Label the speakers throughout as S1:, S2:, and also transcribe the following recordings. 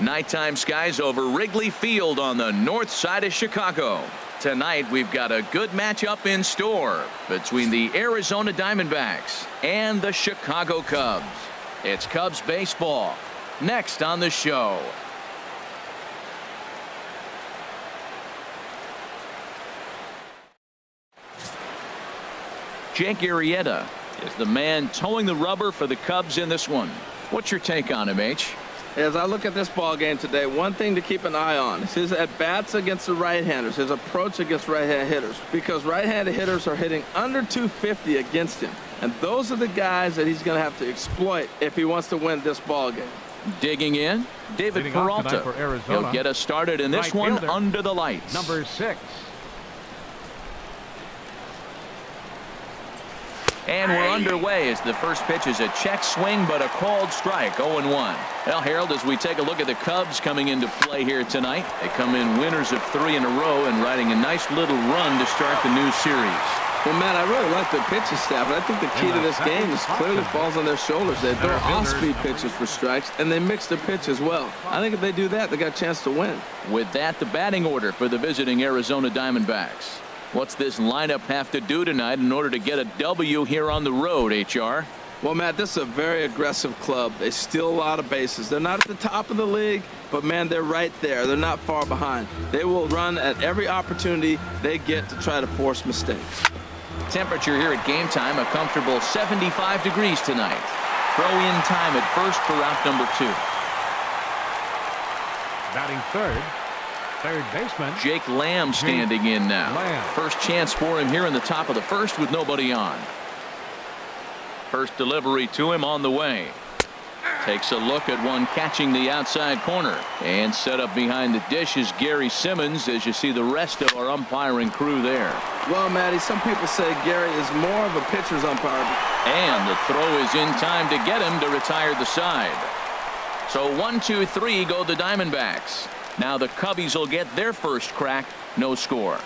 S1: Nighttime skies over Wrigley Field on the north side of Chicago. Tonight we've got a good matchup in store between the Arizona Diamondbacks and the Chicago Cubs. It's Cubs baseball next on the show. Jake Arrieta is the man towing the rubber for the Cubs in this one. What's your take on him, H?
S2: As I look at this ball game today, one thing to keep an eye on is his at-bats against the right-handers, his approach against right-hand hitters, because right-handed hitters are hitting under 250 against him, and those are the guys that he's going to have to exploit if he wants to win this ball game.
S1: Digging in, David Peralta. He'll get us started in this one under the lights.
S3: Number 6.
S1: And we're underway as the first pitch is a check swing, but a called strike, 0-1. Well, Harold, as we take a look at the Cubs coming into play here tonight, they come in winners of 3 in a row and riding a nice little run to start the new series.
S2: Well, man, I really like the pitching staff, but I think the key to this game is clearly falls on their shoulders. They throw off-speed pitches for strikes, and they mix their pitch as well. I think if they do that, they got a chance to win.
S1: With that, the batting order for the visiting Arizona Diamondbacks. What's this lineup have to do tonight in order to get a W here on the road, HR?
S2: Well, Matt, this is a very aggressive club. They steal a lot of bases. They're not at the top of the league, but, man, they're right there. They're not far behind. They will run at every opportunity they get to try to force mistakes.
S1: Temperature here at game time, a comfortable 75 degrees tonight. Throw in time at first for out number 2.
S3: Batting third baseman
S1: Jake Lamb standing in now. First chance for him here in the top of the first with nobody on. First delivery to him on the way. Takes a look at one catching the outside corner, and set up behind the dish is Gary Simmons as you see the rest of our umpiring crew there.
S2: Well, Matty, some people say Gary is more of a pitcher's umpire.
S1: And the throw is in time to get him to retire the side. So 1-2-3 go the Diamondbacks. Now the Cubbies will get their first crack. No score.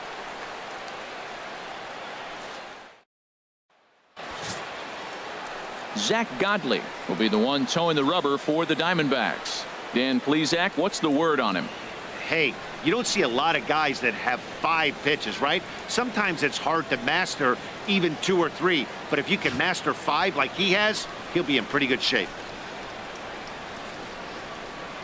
S1: Zach Godley will be the one towing the rubber for the Diamondbacks. Dan Plesac, what's the word on him?
S4: Hey, you don't see a lot of guys that have 5 pitches, right? Sometimes it's hard to master even 2 or 3. But if you can master 5 like he has, he'll be in pretty good shape.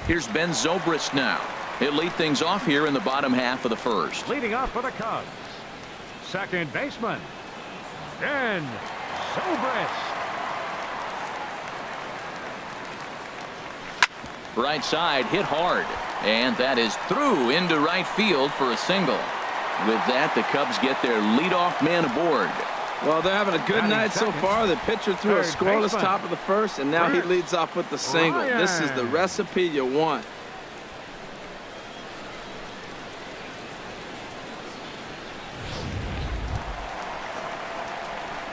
S1: Here's Ben Zobrist now. He'll lead things off here in the bottom half of the first.
S3: Leading off for the Cubs, second baseman Ben Zobrist.
S1: Right side hit hard, and that is through into right field for a single. With that, the Cubs get their leadoff man aboard.
S2: Well, they're having a good night so far. The pitcher threw a scoreless top of the first, and now he leads off with the single. This is the recipe you want.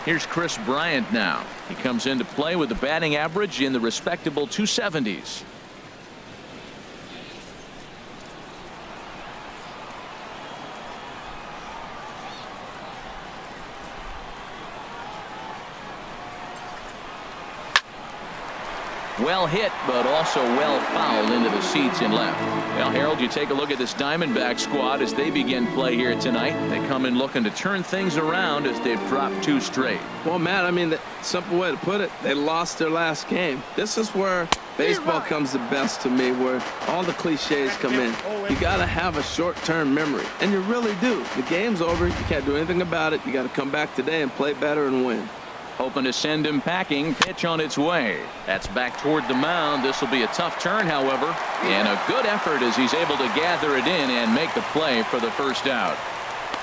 S1: Here's Chris Bryant now. He comes into play with a batting average in the respectable 270s. Well hit, but also well fouled into the seats in left. Now, Harold, you take a look at this Diamondback squad as they begin play here tonight. They come in looking to turn things around as they've dropped 2 straight.
S2: Well, Matt, I mean, the simple way to put it, they lost their last game. This is where baseball comes the best to me, where all the cliches come in. You got to have a short-term memory, and you really do. The game's over. You can't do anything about it. You got to come back today and play better and win.
S1: Hoping to send him packing. Pitch on its way. That's back toward the mound. This will be a tough turn, however, and a good effort as he's able to gather it in and make the play for the first out.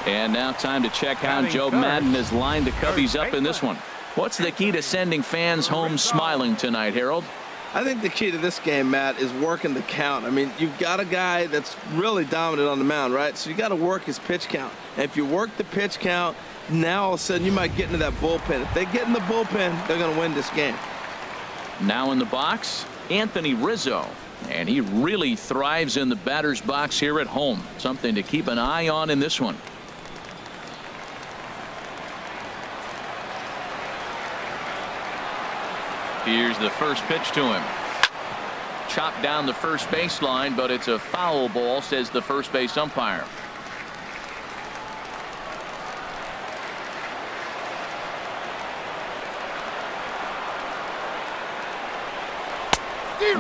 S1: And now time to check how Joe Madden has lined the Cubbies up in this one. What's the key to sending fans home smiling tonight, Harold?
S2: I think the key to this game, Matt, is working the count. I mean, you've got a guy that's really dominant on the mound, right? So you got to work his pitch count. And if you work the pitch count, now all of a sudden you might get into that bullpen. If they get in the bullpen, they're going to win this game.
S1: Now in the box, Anthony Rizzo. And he really thrives in the batter's box here at home. Something to keep an eye on in this one. Here's the first pitch to him. chopped down the first baseline, but it's a foul ball, says the first base umpire.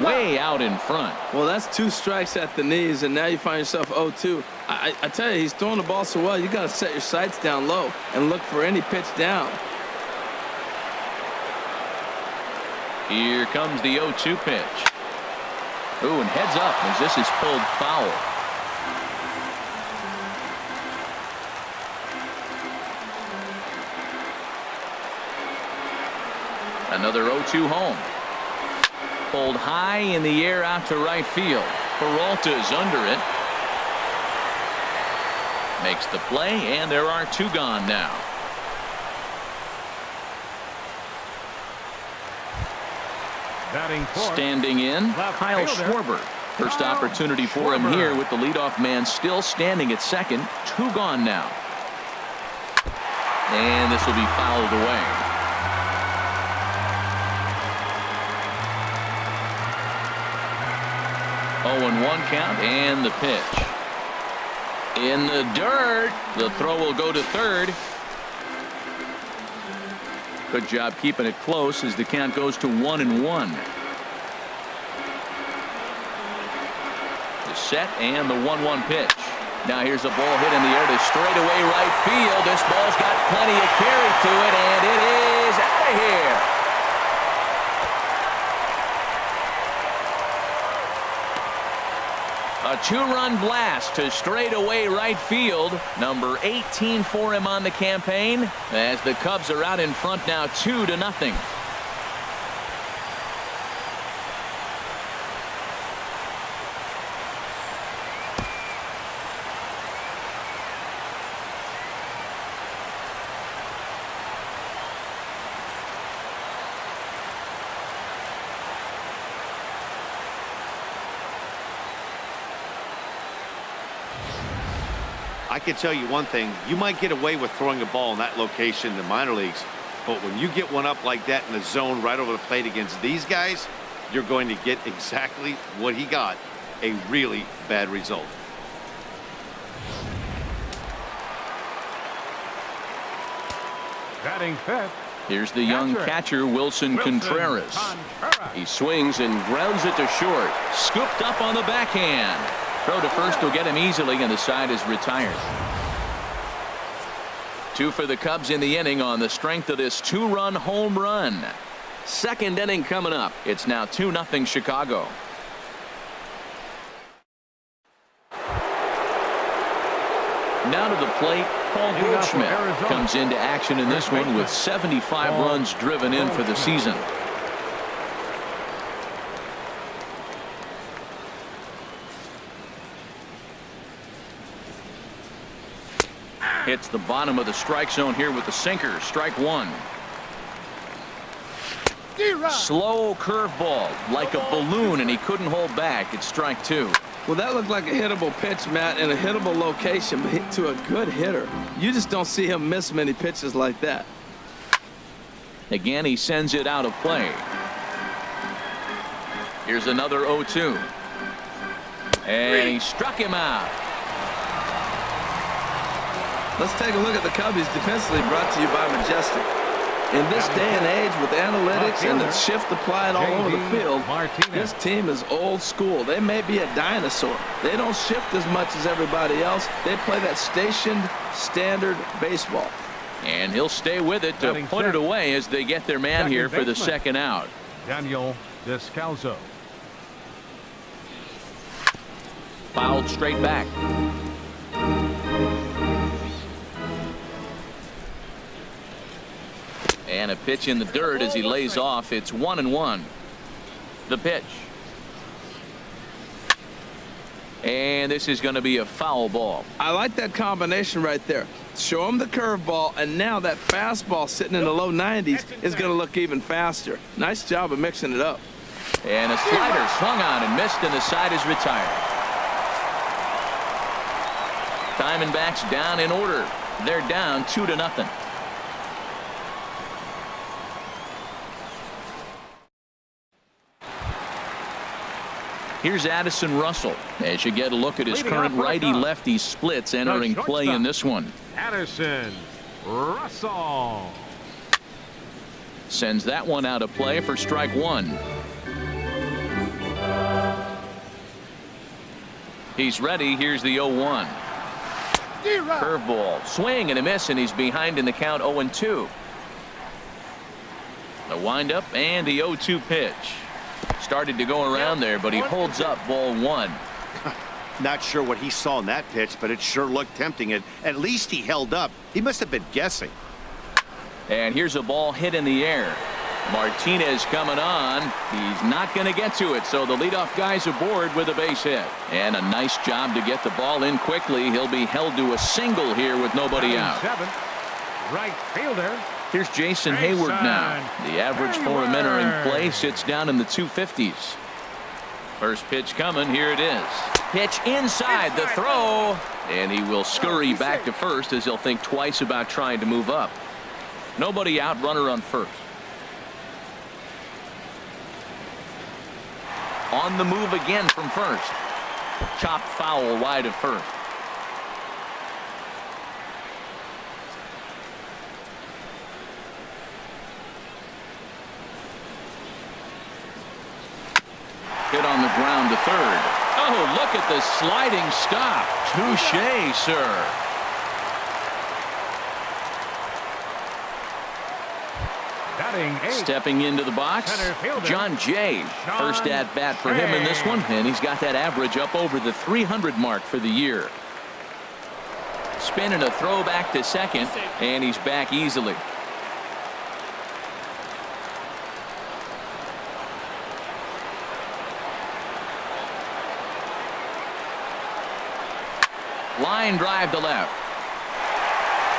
S1: Way out in front.
S2: Well, that's 2 strikes at the knees, and now you find yourself 0-2. I tell you, he's throwing the ball so well, you got to set your sights down low and look for any pitch down.
S1: Here comes the 0-2 pitch. Ooh, and heads up as this is pulled foul. Another 0-2 home. Pulled high in the air out to right field. Peralta's under it. Makes the play, and there are 2 gone now.
S3: Batting fourth.
S1: Standing in, Kyle
S3: fielder.
S1: Schwarber. First opportunity for him here with the leadoff man still standing at second. 2 gone now. And this will be fouled away. Oh, and 1 count, and the pitch. In the dirt. The throw will go to third. Good job keeping it close as the count goes to 1-1. The set and the 1-1 pitch. Now here's a ball hit in the air to straightaway right field. This ball's got plenty of carry to it, and it is out of here. A 2-run blast to straightaway right field. Number 18 for him on the campaign as the Cubs are out in front now 2-0.
S4: I can tell you one thing, you might get away with throwing a ball in that location in the minor leagues, but when you get one up like that in the zone right over the plate against these guys, you're going to get exactly what he got, a really bad result.
S3: Batting fifth.
S1: Here's the young catcher, Wilson Contreras. He swings and grounds it to short. Scooped up on the backhand. Throw to first will get him easily, and the side is retired. 2 for the Cubs in the inning on the strength of this 2-run home run. Second inning coming up. It's now 2-0 Chicago. Now to the plate, Paul Goldschmidt comes into action in this one with 75 runs driven in for the season. Hits the bottom of the strike zone here with the sinker. Strike 1. Slow curveball like a balloon, and he couldn't hold back. It's strike 2.
S2: Well, that looked like a hittable pitch, Matt, in a hittable location, but hit to a good hitter. You just don't see him miss many pitches like that.
S1: Again, he sends it out of play. Here's another 0-2. And he struck him out.
S2: Let's take a look at the Cubbies defensively, brought to you by Majestic. In this day and age, with analytics and the shift applied all over the field, this team is old school. They may be a dinosaur. They don't shift as much as everybody else. They play that stationed, standard baseball.
S1: And he'll stay with it to put it away as they get their man here for the second out.
S3: Daniel Descalzo.
S1: Fouled straight back. And a pitch in the dirt as he lays off. It's 1-1. The pitch. And this is going to be a foul ball.
S2: I like that combination right there. Show him the curveball, and now that fastball sitting in the low 90s is going to look even faster. Nice job of mixing it up.
S1: And a slider swung on and missed, and the side is retired. Diamondbacks down in order. They're down 2-0. Here's Addison Russell as you get a look at his
S3: Leading
S1: current
S3: off
S1: righty-lefty splits entering play in this one.
S3: Addison Russell
S1: Sends that one out of play for strike one. He's ready. Here's the 0-1. Curveball, swing and a miss, and he's behind in the count 0-2. The windup and the 0-2 pitch. Started to go around there, but he holds up ball one.
S4: Not sure what he saw in that pitch, but it sure looked tempting. At least he held up. He must have been guessing.
S1: And here's a ball hit in the air. Martinez coming on. He's not going to get to it, so the leadoff guy's aboard with a base hit. And a nice job to get the ball in quickly. He'll be held to a single here with nobody out.
S3: Right fielder.
S1: Here's Jason Hayward now. The average for him entering play sits down in the 250s. First pitch coming. Here it is. Pitch inside the throw. And he will scurry back to first as he'll think twice about trying to move up. Nobody out, runner on first. On the move again from first. Chopped foul wide of first. Hit on the ground to third. Oh, look at the sliding stop. Touché, sir. Stepping into the box, John Jay. First at bat for him in this one, and he's got that average up over the 300 mark for the year. Spin and a throw back to second, and he's back easily. Line drive to left.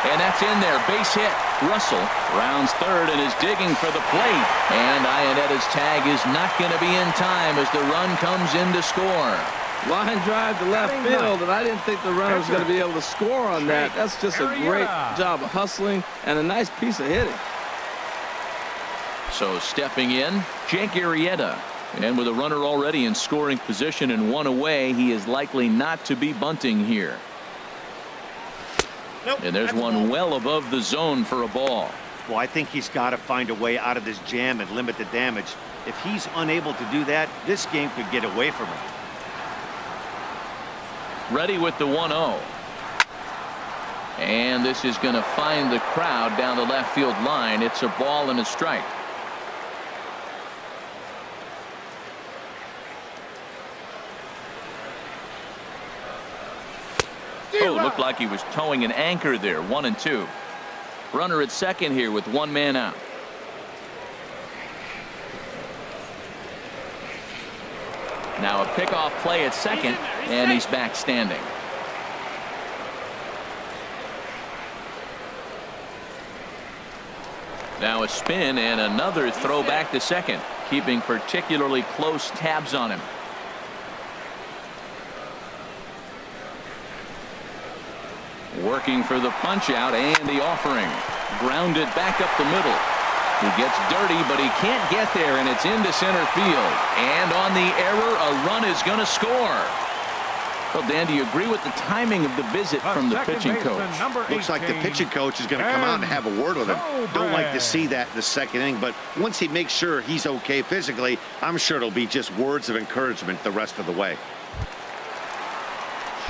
S1: And that's in there. Base hit. Russell rounds third and is digging for the plate. And Ionetta's tag is not going to be in time as the run comes in to score.
S2: Line drive to left field, and I didn't think the runner was going to be able to score on that. That's just a great job of hustling and a nice piece of hitting.
S1: So stepping in, Jake Arrieta. And with a runner already in scoring position and one away, he is likely not to be bunting here. And there's one well above the zone for a ball.
S4: Well, I think he's got to find a way out of this jam and limit the damage. If he's unable to do that, this game could get away from him.
S1: Ready with the 1-0. And this is going to find the crowd down the left field line. It's a ball and a strike. Oh, looked like he was towing an anchor there. 1-2. Runner at second here with one man out. Now a pickoff play at second, and he's back standing. Now a spin and another throw back to second, keeping particularly close tabs on him. Working for the punch out and the offering. Grounded back up the middle. He gets dirty, but he can't get there, and it's into center field. And on the error, a run is going to score. Well, Dan, do you agree with the timing of the visit from the pitching coach?
S4: Looks like the pitching coach is going to come out and have a word with him. Don't like to see that in the second inning, but once he makes sure he's okay physically, I'm sure it'll be just words of encouragement the rest of the way.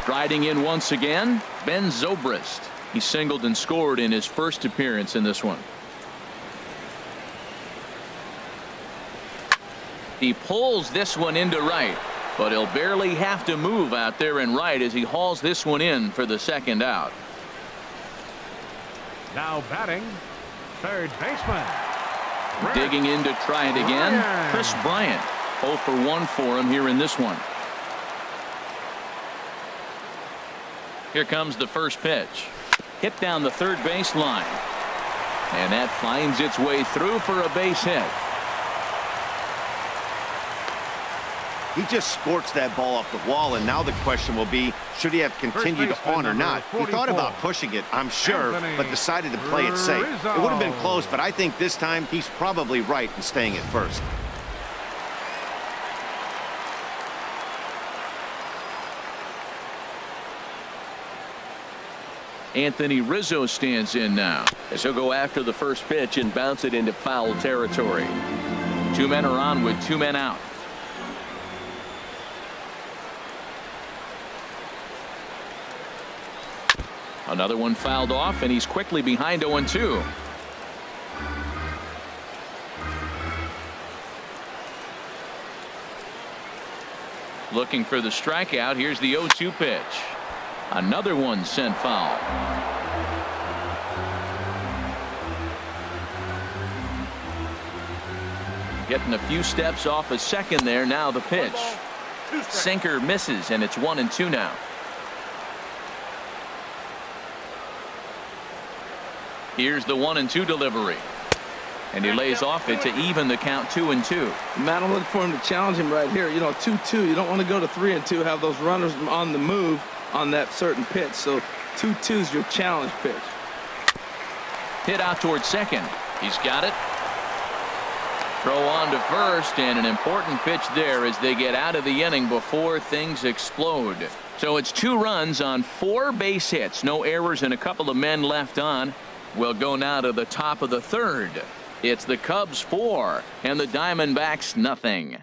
S1: Striding in once again, Ben Zobrist. He singled and scored in his first appearance in this one. He pulls this one into right, but he'll barely have to move out there in right as he hauls this one in for the second out.
S3: Now batting, third baseman.
S1: Digging in to try it again, Chris Bryant. 0 for 1 for him here in this one. Here comes the first pitch. Hit down the third base line. And that finds its way through for a base hit.
S4: He just sports that ball off the wall, and now the question will be, should he have continued on or not? He thought about pushing it, I'm sure, but decided to play it safe. It would have been close, but I think this time he's probably right in staying at first.
S1: Anthony Rizzo stands in now,
S5: as he'll go after the first pitch and bounce it into foul territory.
S1: 2 men are on with 2 men out. Another one fouled off, and he's quickly behind 0-2. Looking for the strikeout. Here's the 0-2 pitch. Another one sent foul. Getting a few steps off a second there. Now the pitch. Sinker misses, and it's 1-2 now. Here's the 1-2 delivery. And he lays off it to even the count 2-2.
S2: Matt, I'm looking for him to challenge him right here. You know, 2-2. You don't want to go to 3-2, have those runners on the move on that certain pitch. So 2-2 is your challenge pitch.
S1: Hit out towards second. He's got it. Throw on to first, and an important pitch there as they get out of the inning before things explode. So it's 2 runs on 4 base hits. No errors and a couple of men left on. We'll go now to the top of the 3rd. It's the Cubs 4 and the Diamondbacks nothing.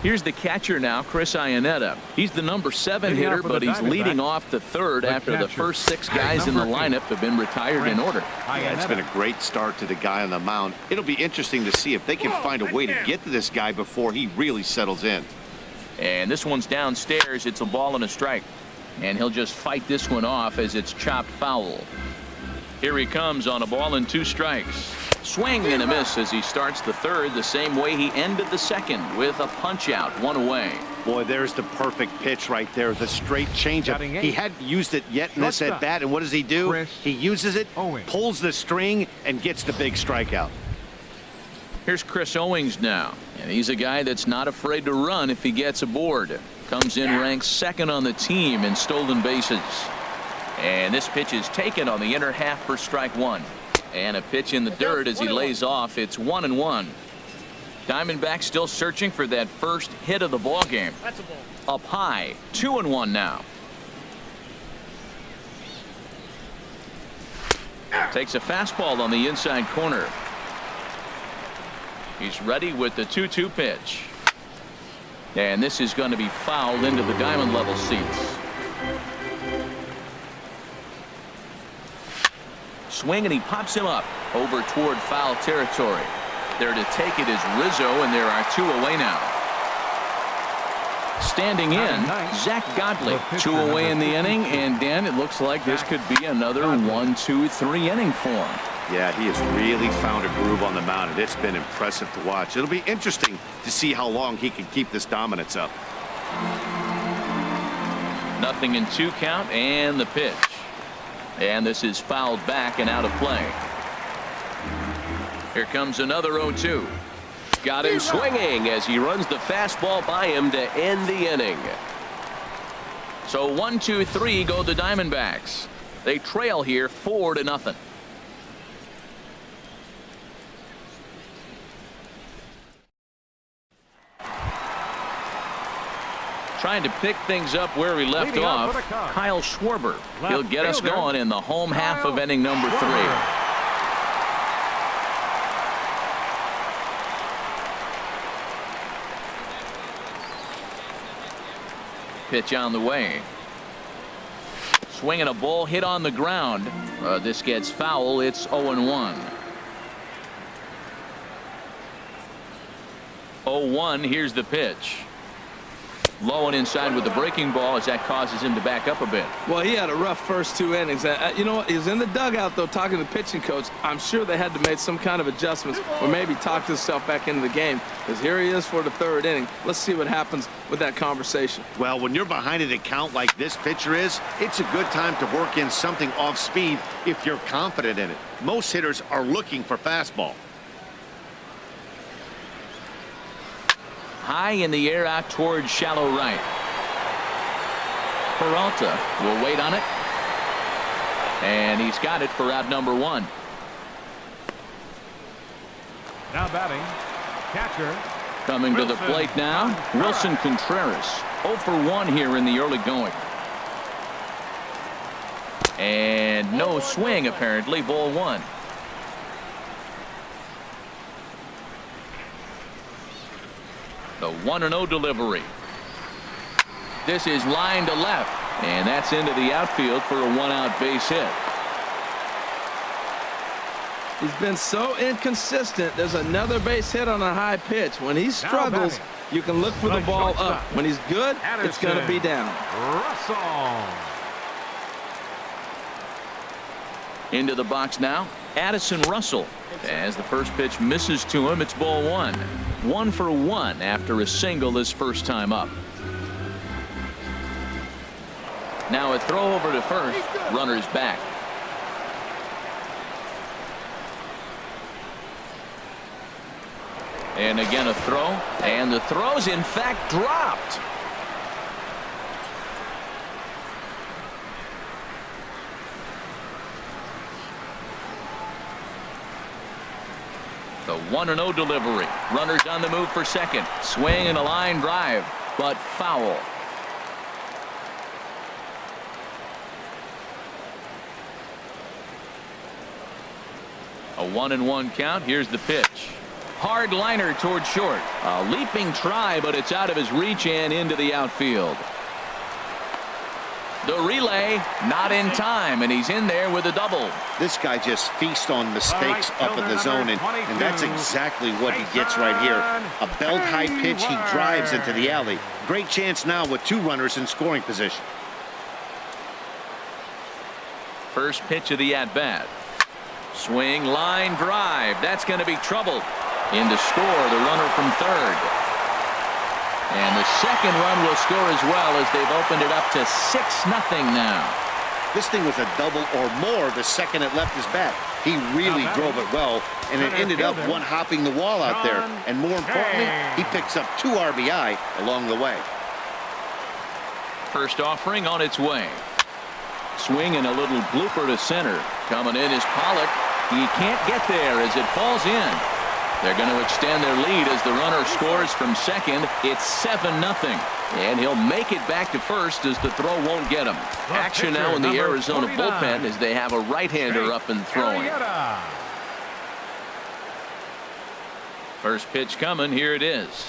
S1: Here's the catcher now, Chris Iannetta. He's the number 7 hitter, but he's leading off the 3rd after the first 6 guys in the lineup have been retired in order.
S4: Yeah, it's been a great start to the guy on the mound. It'll be interesting to see if they can find a way to get to this guy before he really settles in.
S1: And this one's downstairs. It's a ball and a strike. And he'll just fight this one off as it's chopped foul. Here he comes on a ball and 2 strikes. Swing and a miss as he starts the 3rd the same way he ended the 2nd with a punch out, 1 away.
S4: Boy, there's the perfect pitch right there, the straight changeup. He hadn't used it yet in this at bat, and what does he do? He uses it, pulls the string, and gets the big strikeout.
S1: Here's Chris Owings now, and he's a guy that's not afraid to run if he gets aboard. Comes in ranked 2nd on the team in stolen bases. And this pitch is taken on the inner half for strike 1. And a pitch in the dirt as he lays off. It's 1-1. Diamondbacks still searching for that first hit of the ball game. Up high, 2-1 now. Takes a fastball on the inside corner. He's ready with the 2-2 pitch. And this is going to be fouled into the diamond level seats. Swing, and he pops him up over toward foul territory. There to take it is Rizzo, and there are 2 away now. Standing in, Zach Godley. 2 away in the inning, and Dan, it looks like this could be another 1-2-3 inning for him.
S4: Yeah, he has really found a groove on the mound, and it's been impressive to watch. It'll be interesting to see how long he can keep this dominance up.
S1: 0-2 count, and the pitch. And this is fouled back and out of play. Here comes another 0-2. Got him swinging as he runs the fastball by him to end the inning. So 1-2-3 go the Diamondbacks. They trail here 4-0. Trying to pick things up where we left off, Kyle Schwarber. He'll get us going in the home half of inning number 3. Pitch on the way. Swinging a ball hit on the ground. This gets foul. It's 0-1. 0-1. Here's the pitch. Low and inside with the breaking ball as that causes him to back up a bit.
S2: Well, he had a rough first 2 innings. You know what? He was in the dugout, though, talking to the pitching coach. I'm sure they had to make some kind of adjustments or maybe talk himself back into the game, because here he is for the 3rd inning. Let's see what happens with that conversation.
S4: Well, when you're behind an account like this pitcher is, it's a good time to work in something off speed if you're confident in it. Most hitters are looking for fastball.
S1: High in the air out towards shallow right. Peralta will wait on it. And he's got it for out number 1.
S3: Now batting, catcher.
S1: Coming to the plate now, Wilson Contreras. 0 for 1 here in the early going. And And no swing, apparently. Ball one. The 1-0 delivery. This is line to left, and that's into the outfield for a 1-out base hit.
S2: He's been so inconsistent. There's another base hit on a high pitch. When he struggles, you can look for the ball up. When he's good, it's going to be down.
S3: Russell.
S1: Into the box now, Addison Russell. As the first pitch misses to him, it's ball one. 1 for 1 after a single his first time up. Now a throw over to first. Runner's back. And again a throw. And the throw's in fact dropped. The 1-0 delivery. Runners on the move for second. Swing and a line drive, but foul. A 1-1 count. Here's the pitch. Hard liner toward short. A leaping try, but it's out of his reach and into the outfield. The relay not in time, and he's in there with a double.
S4: This guy just feasts on mistakes up in the zone, and that's exactly what he gets right here. A belt high pitch, he drives into the alley. Great chance now with 2 runners in scoring position.
S1: First pitch of the at-bat. Swing, line drive. That's going to be trouble. In to score, the runner from third. And the second run will score as well as they've opened it up to 6-0 now.
S4: This thing was a double or more the second it left his bat. He really drove it well, and it ended up one-hopping the wall out there. And more importantly, he picks up 2 RBI along the way.
S1: First offering on its way. Swing and a little blooper to center. Coming in is Pollock. He can't get there as it falls in. They're going to extend their lead as the runner scores from second. It's 7-0. And he'll make it back to first as the throw won't get him. Action now in the Arizona bullpen as they have a right-hander up and throwing. First pitch coming. Here it is.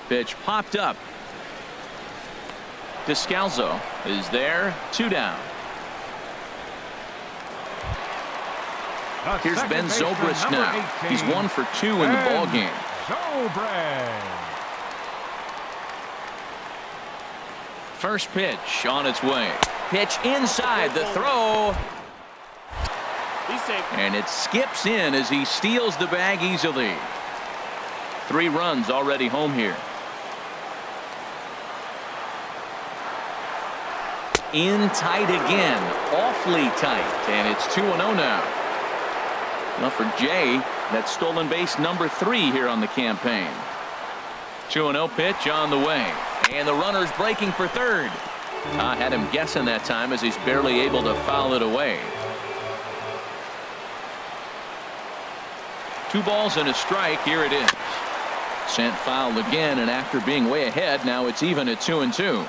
S1: Pitch popped up. Descalzo is there. 2 down. Here's Ben Zobrist now. He's 1 for 2 in the ball game. First pitch on its way. Pitch inside the throw. And it skips in as he steals the bag easily. 3 runs already home here. In tight again. Awfully tight. And it's 2-0 now. Now for Jay, that's stolen base number 3 here on the campaign. 2-0 pitch on the way. And the runner's breaking for third. I had him guessing that time as he's barely able to foul it away. 2 balls and a strike. Here it is. Sent foul again, and after being way ahead, now it's even at 2-2.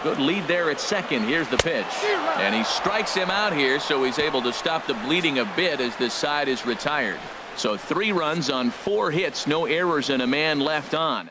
S1: Good lead there at second. Here's the pitch. And he strikes him out here, so he's able to stop the bleeding a bit as this side is retired. So 3 runs on 4 hits, no errors, and a man left on.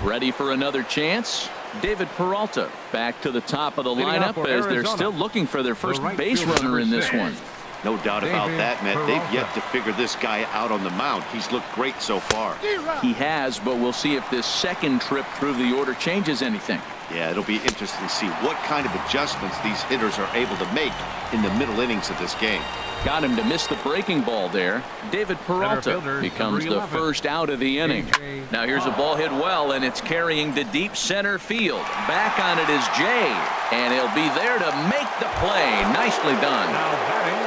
S1: Ready for another chance? David Peralta back to the top of the lineup as they're still looking for their first base runner in this one.
S4: No doubt about that, Matt. They've yet to figure this guy out on the mound. He's looked great so far.
S1: He has, but we'll see if this second trip through the order changes anything.
S4: Yeah, it'll be interesting to see what kind of adjustments these hitters are able to make in the middle innings of this game.
S1: Got him to miss the breaking ball there. David Peralta becomes the first out of the inning. Now here's a ball hit well, and it's carrying to deep center field. Back on it is Jay, and he'll be there to make the play. Nicely done.
S3: Now batting,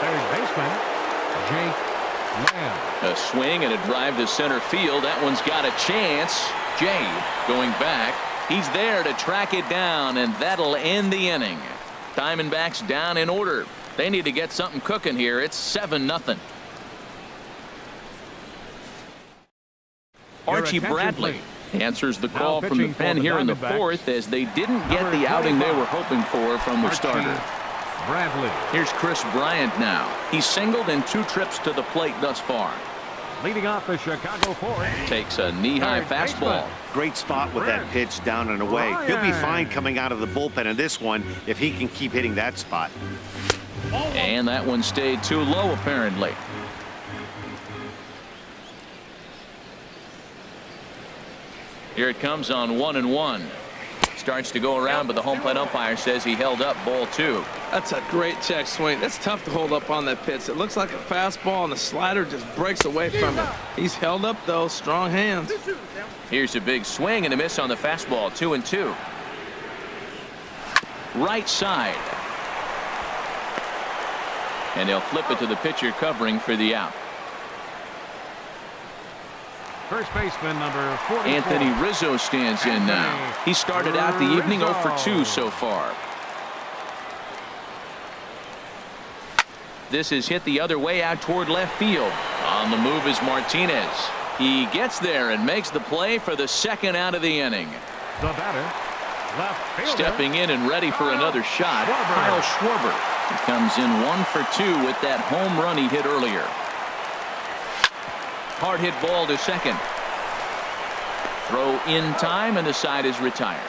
S3: third baseman, Jake Lamb.
S1: A swing and a drive to center field. That one's got a chance. Jay going back. He's there to track it down, and that'll end the inning. Diamondbacks down in order. They need to get something cooking here. It's 7-0. Archie Bradley Answers the
S3: Now
S1: call from the
S3: pitching for
S1: pen
S3: the
S1: here in the
S3: Diamondbacks,
S1: fourth as they didn't get
S3: number
S1: the outing they were
S3: 25,
S1: hoping for from the starter.
S3: Bradley.
S1: Here's Chris Bryant now. He's singled in 2 trips to the plate thus far.
S3: Leading off the Chicago fourth.
S1: Takes a knee-high
S3: Third baseman.
S1: fastball.
S4: Great spot with that pitch down and away. He'll be fine coming out of the bullpen in this one if he can keep hitting that spot.
S1: And that one stayed too low apparently. Here it comes on 1-1. Starts to go around, but the home plate umpire says he held up ball 2.
S2: That's a great check swing. That's tough to hold up on that pitch. It looks like a fastball, and the slider just breaks away from it. He's held up, though. Strong hands.
S1: Here's a big swing and a miss on the fastball. 2-2. Right side. And they'll flip it to the pitcher covering for the out.
S3: First baseman number 44.
S1: Anthony Rizzo stands in now. He started out the evening 0 for 2 so far. This is hit the other way out toward left field. On the move is Martinez. He gets there and makes the play for the second out of the inning.
S3: The batter, left fielder.
S1: Stepping in and ready for another shot, Kyle Schwarber. He comes in 1 for 2 with that home run he hit earlier. Hard hit ball to second. Throw in time and the side is retired.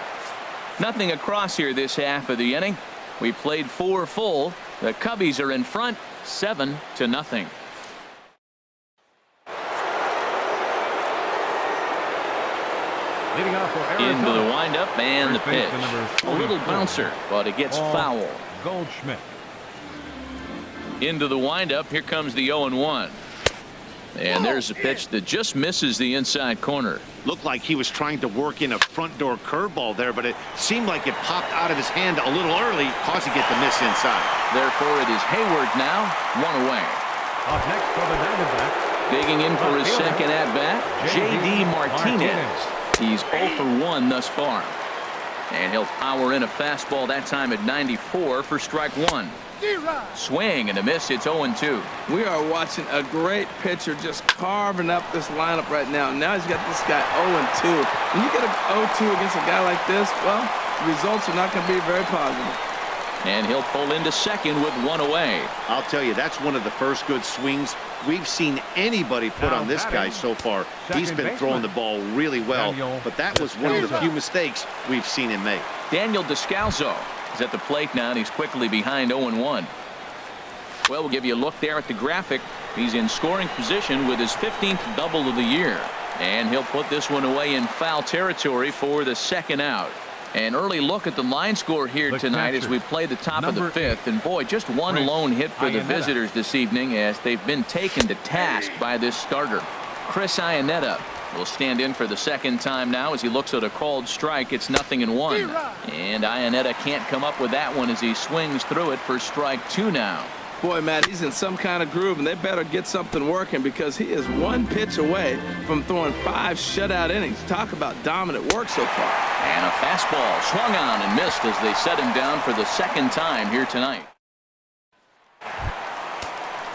S1: Nothing across here this half of the inning. We played 4 full. The Cubbies are in front 7-0.
S3: Leading off for Arizona.
S1: Into the windup and the
S3: First
S1: pitch.
S3: baseman number
S1: A little
S3: 44.
S1: bouncer, but it gets foul.
S3: Goldschmidt.
S1: Into the windup. Here comes the 0-1. And there's a pitch that just misses the inside corner.
S4: Looked like he was trying to work in a front door curveball there, but it seemed like it popped out of his hand a little early, causing it to miss inside.
S1: Therefore, it is Hayward now, 1 away.
S3: Up next for the Diamondbacks.
S1: Digging in for his second at-bat, J.D. Martinez. He's 0 for 1 thus far. And he'll power in a fastball that time at 94 for strike 1. Swing and a miss. It's 0-2.
S2: We are watching a great pitcher just carving up this lineup right now. Now he's got this guy 0-2. When you get a 0-2 against a guy like this, well, the results are not going to be very positive.
S1: And he'll pull into second with 1 away.
S4: I'll tell you, that's one of the first good swings we've seen anybody put on this guy so far. He's been throwing the ball really well, but that was one of the few mistakes we've seen him make.
S1: Daniel Descalso is at the plate now, and he's quickly behind 0-1. Well, we'll give you a look there at the graphic. He's in scoring position with his 15th double of the year. And he'll put this one away in foul territory for the second out. An early look at the line score here tonight as we play the top of the 5th. And boy, just one lone hit for the visitors this evening as they've been taken to task by this starter. Chris Iannetta will stand in for the second time now as he looks at a called strike. It's 0-1. And Iannetta can't come up with that one as he swings through it for strike 2 now.
S2: Boy, Matt, he's in some kind of groove, and they better get something working because he is 1 pitch away from throwing 5 shutout innings. Talk about dominant work so far.
S1: And a fastball swung on and missed as they set him down for the second time here tonight.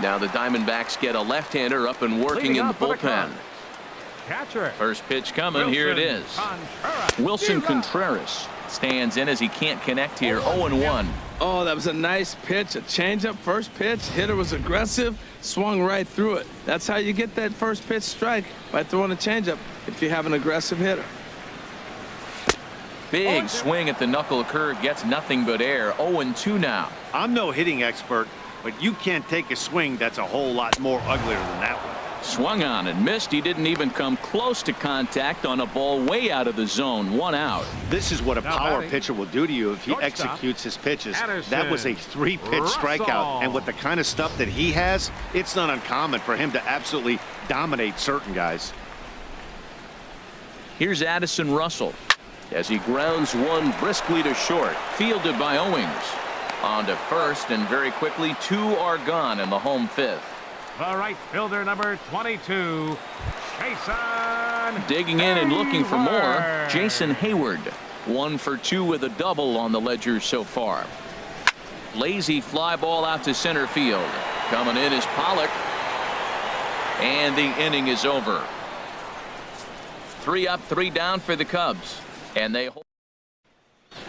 S1: Now the Diamondbacks get a left-hander up and working in the bullpen.
S3: Catcher.
S1: First pitch coming. Here it is. Wilson Contreras stands in as he can't connect here. 0-1.
S2: Oh, that was a nice pitch, a changeup first pitch. Hitter was aggressive, swung right through it. That's how you get that first pitch strike, by throwing a changeup if you have an aggressive hitter.
S1: Big swing at the knuckle curve, gets nothing but air. 0-2 now.
S4: I'm no hitting expert, but you can't take a swing that's a whole lot more uglier than that one.
S1: Swung on and missed. He didn't even come close to contact on a ball way out of the zone. 1 out.
S4: This is what a power pitcher will do to you if he executes his pitches. That was a 3-pitch strikeout, and with the kind of stuff that he has, it's not uncommon for him to absolutely dominate certain guys.
S1: Here's Addison Russell as he grounds one briskly to short, fielded by Owings. On to first, and very quickly 2 are gone in the home 5th.
S3: The right fielder number 22, Jason.
S1: Digging in and looking for more, Jason Hayward. 1 for 2 with a double on the ledger so far. Lazy fly ball out to center field. Coming in is Pollock. And the inning is over. 3 up, 3 down for the Cubs. And they hold.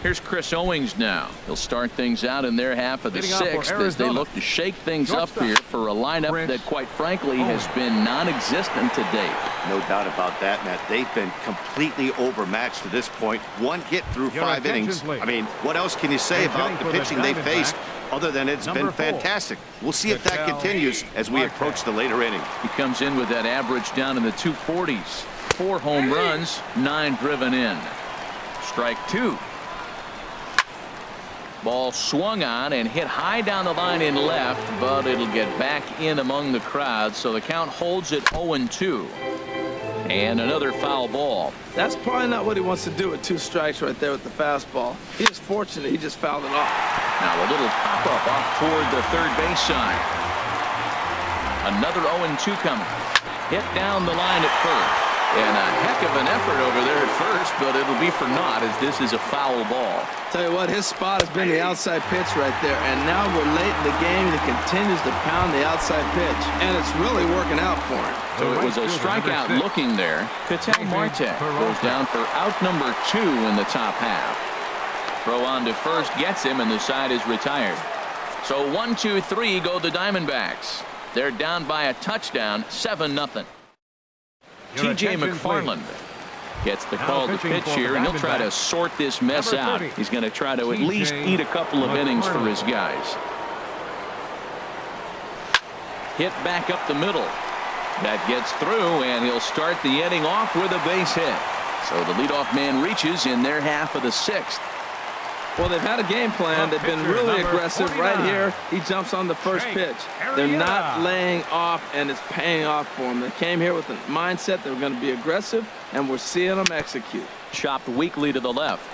S1: Here's Chris Owings now. He'll start things out in their half of the 6th as they look to shake things up here for a lineup that, quite frankly, has been non-existent to date.
S4: No doubt about that, Matt. They've been completely overmatched to this point. 1 hit through 5 innings. I mean, what else can you say about the pitching they faced other than it's been fantastic? We'll see if that continues as we approach the later inning.
S1: He comes in with that average down in the 240s. 4 home runs, 9 driven in. Strike 2. Ball swung on and hit high down the line in left, but it'll get back in among the crowd, so the count holds at 0-2. And another foul ball.
S2: That's probably not what he wants to do with 2 strikes right there with the fastball. He is fortunate he just fouled it off.
S1: Now a little pop-up off toward the third base side. Another 0-2 coming. Hit down the line at first. And a heck of an effort over there at first, but it'll be for naught as this is a foul ball.
S2: Tell you what, his spot has been the outside pitch right there, and now we're late in the game. He continues to pound the outside pitch, and it's really working out for him.
S1: So it was a strikeout looking there. Ketel Marte goes down for out number 2 in the top half. Throw on to first gets him, and the side is retired. So 1-2-3 go the Diamondbacks. They're down by a touchdown, 7-0. TJ McFarland gets the call to pitch here, and he'll try to sort this mess out. He's going to try to at least eat a couple of innings for his guys. Hit back up the middle. That gets through, and he'll start the inning off with a base hit. So the leadoff man reaches in their half of the 6th.
S2: Well, they've had a game plan. They've been really aggressive. Right here, he jumps on the first pitch. They're not laying off, and it's paying off for them. They came here with a mindset they were going to be aggressive, and we're seeing them execute.
S1: Chopped weakly to the left.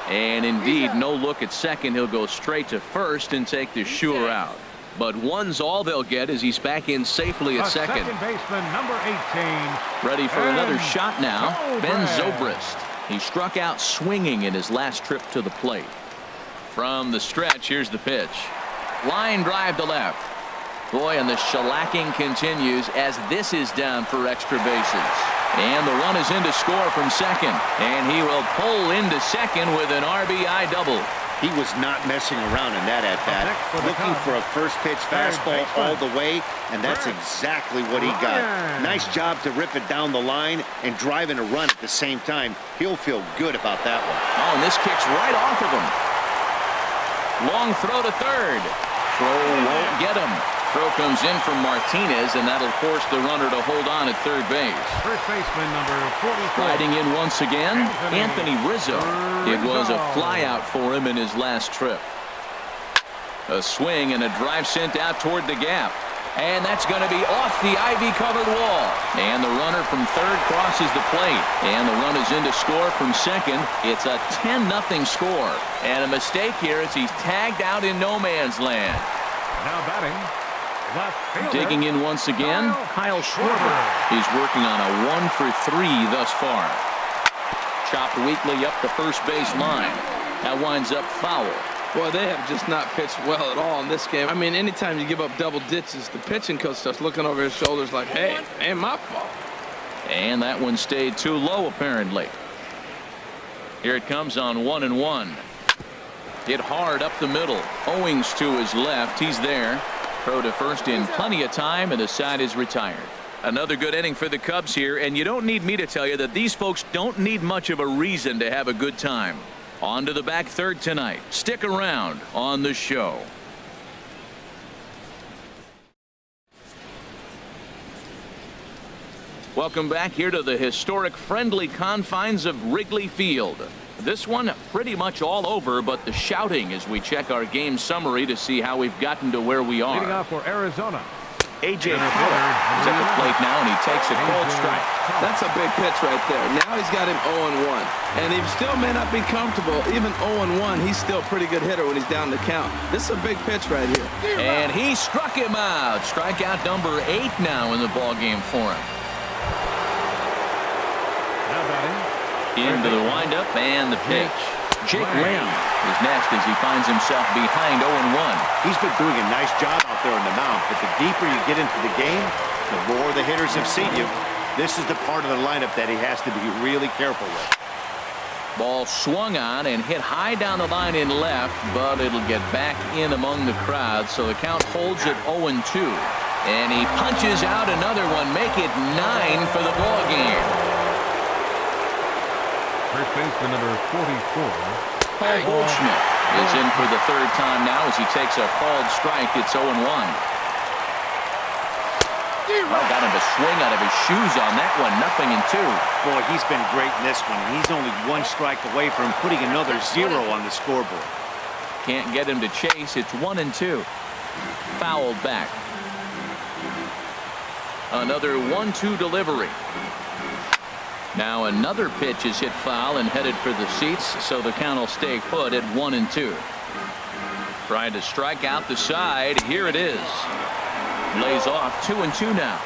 S1: And indeed, no look at second. He'll go straight to first and take the sure out. But 1's all they'll get as he's back in safely at second.
S3: Second baseman, number 18.
S1: Ready for another shot now. Ben Zobrist. He struck out swinging in his last trip to the plate. From the stretch, here's the pitch. Line drive to left. Boy, and the shellacking continues as this is down for extra bases. And the run is in to score from second. And he will pull into second with an RBI double.
S6: He was not messing around in that at-bat, looking for a first-pitch fastball all the way, and that's exactly what he got. Nice job to rip it down the line and drive in a run at the same time. He'll feel good about that one.
S1: Oh, and this kicks right off of him. Long throw to third. Throw won't get him. Throw comes in from Martinez, and that'll force the runner to hold on at third base.
S3: First baseman, number 44.
S1: Riding in once again, Anthony Rizzo. It was a flyout for him in his last trip. A swing and a drive sent out toward the gap. And that's going to be off the ivy-covered wall. And the runner from third crosses the plate. And the run is in to score from second. It's a 10-0 score. And a mistake here as he's tagged out in no man's land.
S3: Now batting.
S1: Digging in once again, Kyle Schwarber. He's working on a 1 for 3 thus far. Chopped weakly up the first base line. That winds up foul.
S2: Boy, they have just not pitched well at all in this game. I mean, anytime you give up double ditches, the pitching coach starts looking over his shoulders like, hey, ain't my fault.
S1: And that one stayed too low, apparently. Here it comes on 1-1. Hit hard up the middle. Owings to his left. He's there. Throw to first in plenty of time, and the side is retired. Another good inning for the Cubs here, and you don't need me to tell you that these folks don't need much of a reason to have a good time. On to the back third tonight. Stick around on the show. Welcome back here to the historic friendly confines of Wrigley Field. This one pretty much all over, but the shouting as we check our game summary to see how we've gotten to where we are.
S3: Leading off for Arizona.
S1: A.J. Pollock is at the plate now, and he takes a cold strike.
S2: That's a big pitch right there. Now he's got him 0-1. And he still may not be comfortable. Even 0-1, he's still a pretty good hitter when he's down the count. This is a big pitch right here.
S1: And he struck him out. Strikeout number 8 now in the ballgame for him.
S3: Now batting.
S1: Into the windup and the pitch. Jake Wayne is next as he finds himself behind 0-1.
S4: He's been doing a nice job out there on the mound, but the deeper you get into the game, the more the hitters have seen you.
S6: This is the part of the lineup that he has to be really careful with.
S1: Ball swung on and hit high down the line in left, but it'll get back in among the crowd, so the count holds at 0-2. And he punches out another one, make it 9 for the ball game.
S3: First baseman number 44.
S1: Paul Goldschmidt is in for the third time now as he takes a called strike. It's 0-1. Got him to swing out of his shoes on that one. 0-2.
S6: Boy, he's been great in this one. He's only one strike away from putting another 0 on the scoreboard.
S1: Can't get him to chase. It's 1-2. Fouled back. Another 1-2 delivery. Now another pitch is hit foul and headed for the seats, so the count will stay put at 1-2. Trying to strike out the side. Here it is. Lays off 2-2 now.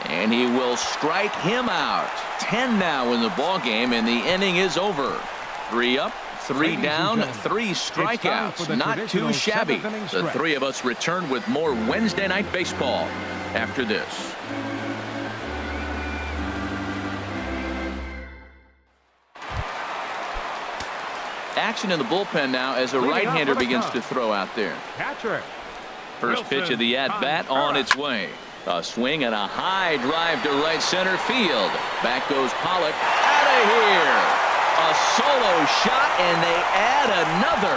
S1: And he will strike him out. 10 now in the ball game, and the inning is over. 3 up, 3 down, 3 strikeouts. Not too shabby. The three of us return with more Wednesday night baseball after this. Action in the bullpen now as a right-hander begins to throw out there.
S3: Catcher.
S1: First pitch of the at-bat on its way. A swing and a high drive to right center field. Back goes Pollock. Out of here. A solo shot, and they add another.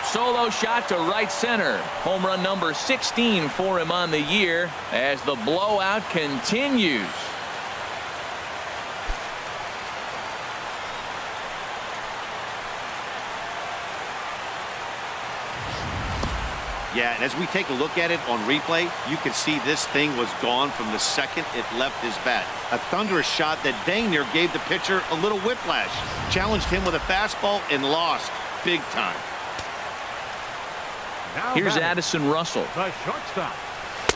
S1: Solo shot to right center. Home run number 16 for him on the year as the blowout continues.
S6: Yeah, and as we take a look at it on replay, you can see this thing was gone from the second it left his bat. A thunderous shot that dang near gave the pitcher a little whiplash. Challenged him with a fastball and lost big time.
S3: Now
S1: Here's
S3: batting,
S1: Addison Russell.
S3: the shortstop.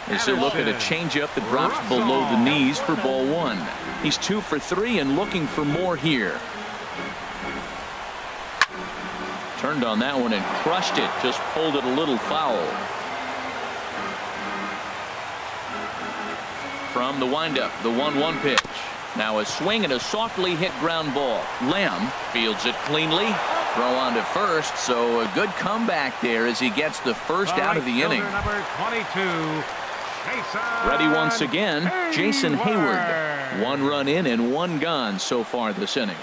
S1: As they look at a changeup that drops below the knees for ball 1. He's 2 for 3 and looking for more here. Turned on that one and crushed it. Just pulled it a little foul. From the windup, the 1-1 pitch. Now a swing and a softly hit ground ball. Lamb fields it cleanly. Throw on to first, so a good comeback there as he gets the first out of the inning.
S3: Number 22,
S1: Ready once again, Jason Hayward. 1 run in and 1 gone so far this inning.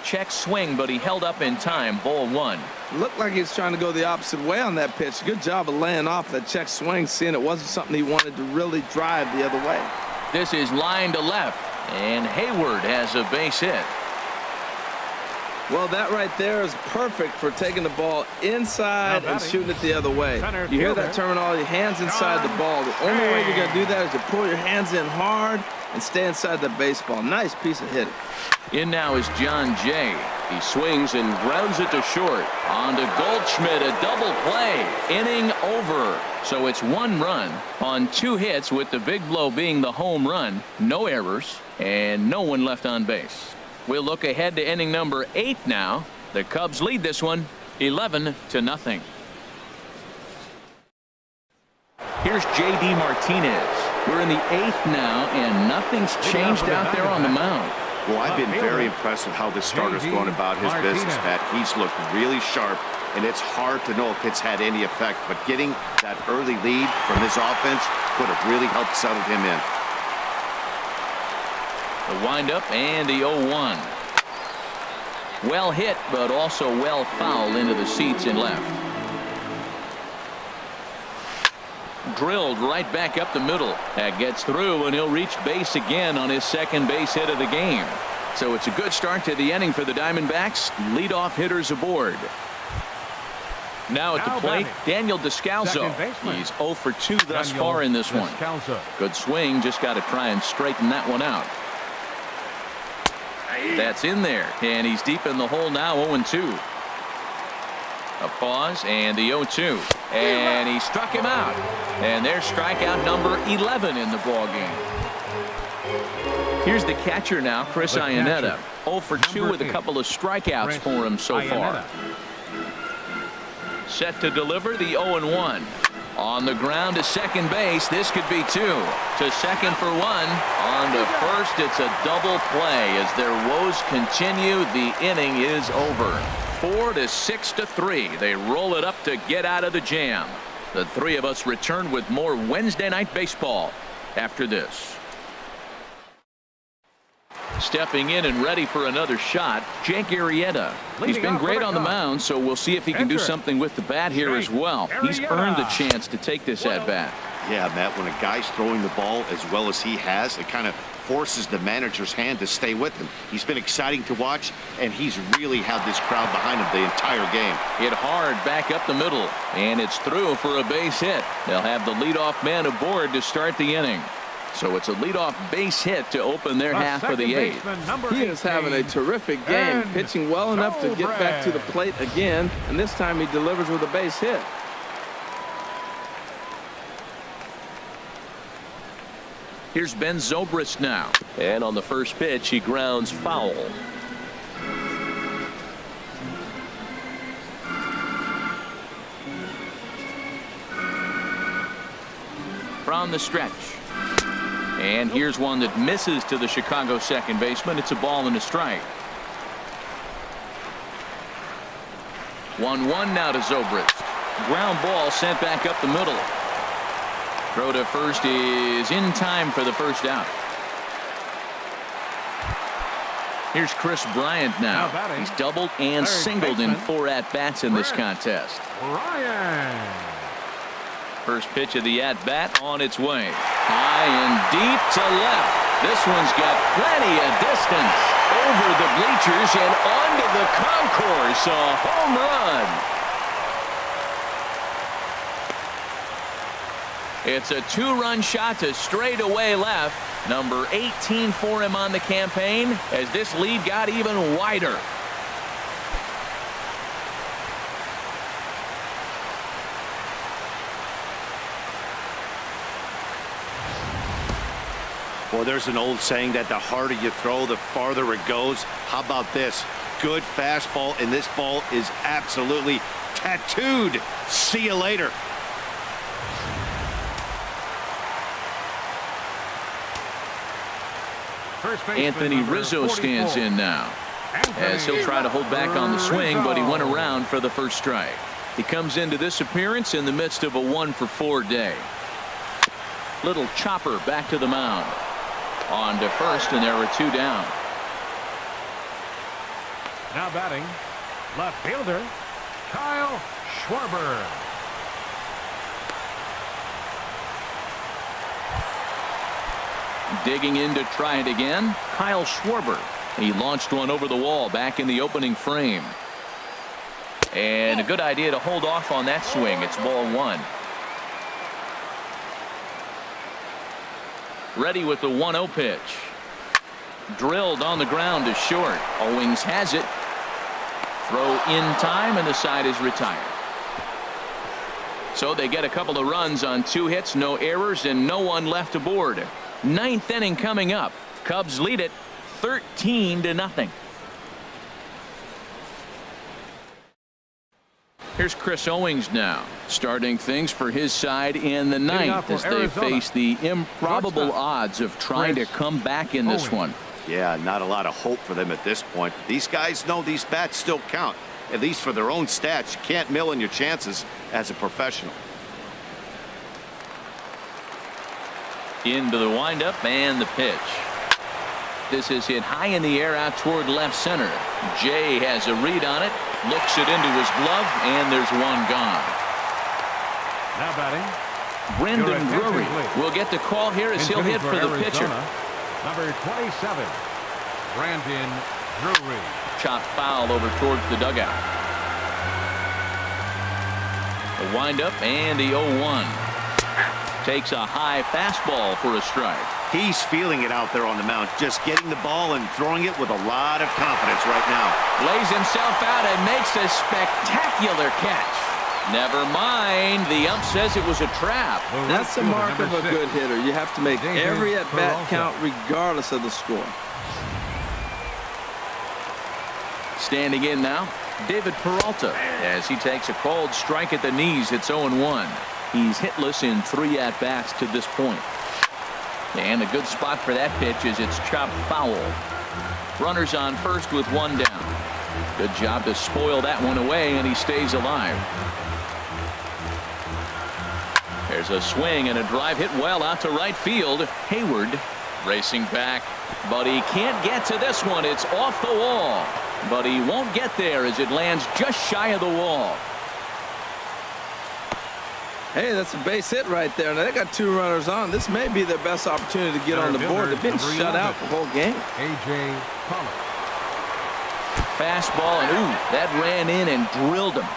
S1: Check swing, but he held up in time. Ball 1.
S2: Looked like he was trying to go the opposite way on that pitch. Good job of laying off that check swing, seeing it wasn't something he wanted to really drive the other way.
S1: This is line to left, and Hayward has a base hit.
S2: Well, that right there is perfect for taking the ball inside and shooting it the other way. You hear that terminology, hands inside the ball. The only way you're going to do that is to pull your hands in hard and stay inside the baseball. Nice piece of hitting.
S1: In now is John Jay. He swings and grounds it to short. On to Goldschmidt, a double play. Inning over. So it's 1 run on 2 hits, with the big blow being the home run. No errors and no one left on base. We'll look ahead to inning number 8 now. The Cubs lead this one 11-0. Here's J.D. Martinez. We're in the 8th now, and nothing's changed out there on the mound.
S6: Well, I've been very impressed with how this starter's going about his business, Pat. He's looked really sharp, and it's hard to know if it's had any effect. But getting that early lead from his offense could have really helped settle him in.
S1: The windup and the 0-1. Well hit, but also well fouled into the seats in left. Drilled right back up the middle. That gets through, and he'll reach base again on his second base hit of the game. So it's a good start to the inning for the Diamondbacks. Leadoff hitters aboard. Now at the plate, Daniel Descalso. He's 0 for 2 thus far in this one. Good swing, just got to try and straighten that one out. That's in there, and he's deep in the hole now. 0-2. A pause and the 0-2, and he struck him out, and there's strikeout number 11 in the ball game. Here's the catcher now, Chris Iannetta. 0 for 2 with a couple of strikeouts for him so far. Set to deliver the 0-1. On the ground to second base. This could be 2. To second for 1. On to first. It's a double play as their woes continue. The inning is over. 4-6-3. They roll it up to get out of the jam. The three of us return with more Wednesday night baseball after this. Stepping in and ready for another shot, Jake Arrieta. He's been great on the mound, so we'll see if he can do something with the bat here as well. He's earned the chance to take this at bat.
S4: Yeah, Matt, when a guy's throwing the ball as well as he has, it kind of forces the manager's hand to stay with him. He's been exciting to watch, and he's really had this crowd behind him the entire game.
S1: Hit hard back up the middle, and it's through for a base hit. They'll have the leadoff man aboard to start the inning. So it's a leadoff base hit to open their half of the 8th.
S2: He is having a terrific game, pitching well enough to get back to the plate again, and this time he delivers with a base hit.
S1: Here's Ben Zobrist now.
S5: And on the first pitch, he grounds foul.
S1: From the stretch. And here's one that misses to the Chicago second baseman. It's a ball and a strike. 1-1 now to Zobrist. Ground ball sent back up the middle. Throw to first is in time for the first out. Here's Chris Bryant now. He's doubled and singled in 4 at-bats in this contest.
S3: Bryant.
S1: First pitch of the at-bat on its way. High and deep to left. This one's got plenty of distance. Over the bleachers and onto the concourse. A home run. It's a 2-run shot to straightaway left. Number 18 for him on the campaign as this lead got even wider.
S4: Well, there's an old saying that the harder you throw, the farther it goes. How about this? Good fastball, and this ball is absolutely tattooed. See you later.
S1: Anthony Rizzo stands in now as he'll try to hold back on the swing, but he went around for the first strike. He comes into this appearance in the midst of a 1-for-4 day. Little chopper back to the mound. On to first, and there are 2 down.
S3: Now batting, left fielder, Kyle Schwarber.
S1: Digging in to try it again, Kyle Schwarber. He launched one over the wall back in the opening frame. And a good idea to hold off on that swing. It's ball 1. Ready with the 1-0 pitch. Drilled on the ground to short. Owings has it. Throw in time, and the side is retired. So they get a couple of runs on 2 hits, no errors, and no one left aboard. 9th inning coming up. Cubs lead it 13-0. Here's Chris Owings now, starting things for his side in the 9th as they face the improbable odds of trying to come back in this one.
S4: Yeah, not a lot of hope for them at this point. These guys know these bats still count, at least for their own stats. You can't mill in your chances as a professional.
S1: Into the windup and the pitch. This is hit high in the air out toward left center. Jay has a read on it, looks it into his glove, and there's one gone.
S3: Now batting,
S1: Brendan Drury will get the call here as he'll hit for the pitcher.
S3: Number 27, Brandon Drury.
S1: Chopped foul over towards the dugout. The windup and the 0-1. Takes a high fastball for a strike.
S4: He's feeling it out there on the mound, just getting the ball and throwing it with a lot of confidence right now.
S1: Lays himself out and makes a spectacular catch. Never mind, the ump says it was a trap.
S2: That's the mark of a good hitter. You have to make every at-bat count regardless of the score.
S1: Standing in now, David Peralta, as he takes a called strike at the knees. It's 0-1. He's hitless in 3 at-bats to this point. And a good spot for that pitch is it's chopped foul. Runners on first with 1 down. Good job to spoil that one away, and he stays alive. There's a swing and a drive hit well out to right field. Hayward racing back, but he can't get to this one. It's off the wall, but he won't get there as it lands just shy of the wall.
S2: Hey, that's a base hit right there. Now they got 2 runners on. This may be their best opportunity to get on the board. They've been shut out the whole game.
S3: A.J. Pollock.
S1: Fastball, and ooh, that ran in and drilled him.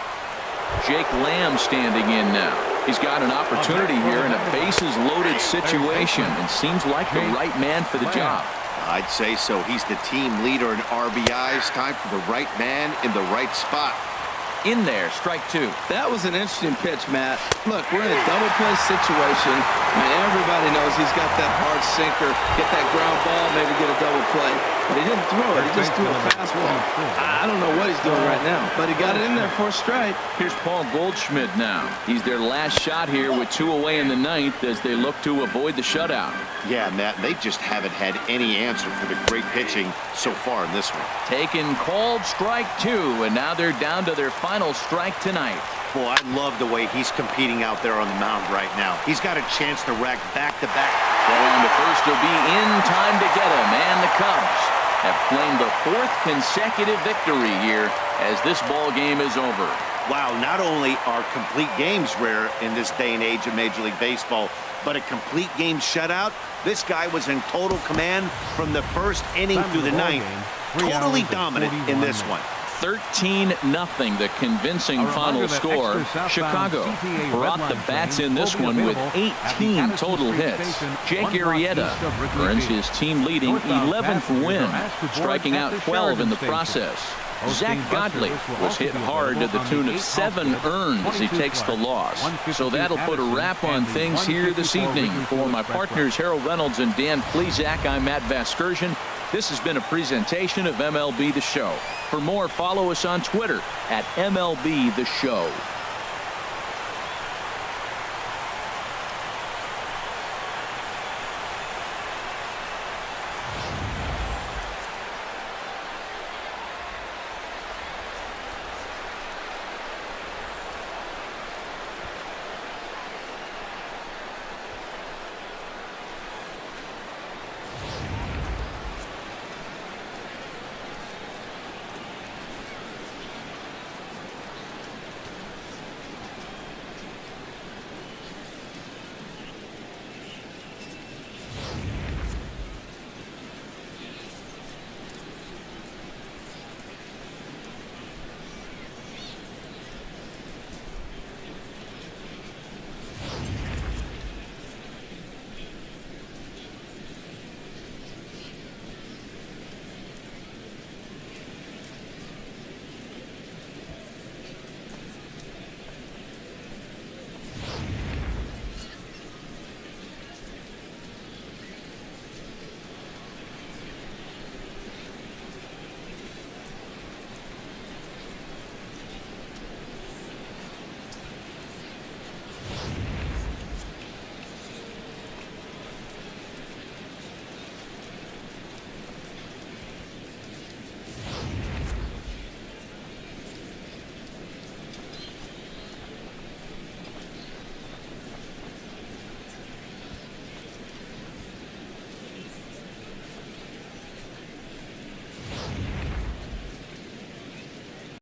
S1: Jake Lamb standing in now. He's got an opportunity here in a bases loaded situation and seems like the right man for the job.
S4: I'd say so. He's the team leader in RBIs. Time for the right man in the right spot.
S1: In there, strike 2.
S2: That was an interesting pitch, Matt. Look, we're in a double play situation. I mean, everybody knows he's got that hard sinker. Get that ground ball, maybe get a double play. But he didn't throw it. He just threw a fastball. I don't know what he's doing right now, but he got it in there for a strike.
S1: Here's Paul Goldschmidt now. He's their last shot here with 2 away in the 9th as they look to avoid the shutout.
S4: Yeah, Matt, they just haven't had any answer for the great pitching so far in this one.
S1: Taken called strike 2, and now they're down to their final strike tonight.
S6: Boy, I love the way he's competing out there on the mound right now. He's got a chance to rack back-to-back.
S1: Going to first will be in time to get him, and the Cubs have claimed the 4th consecutive victory here as this ball game is over.
S6: Wow, not only are complete games rare in this day and age of Major League Baseball, but a complete game shutout. This guy was in total command from the first inning through the 9th. Totally dominant in this one.
S1: 13-0, the convincing final score. Chicago brought the bats in this one with 18 total hits. Jake Arrieta earns his team-leading 11th win, striking out 12 in the process. Zach Godley was hit hard to the tune of 7 earned as he takes the loss. So that'll put a wrap on things here this evening. For my partners Harold Reynolds and Dan Plesac, I'm Matt Vasgersian. This has been a presentation of MLB The Show. For more, follow us on Twitter at MLB The Show.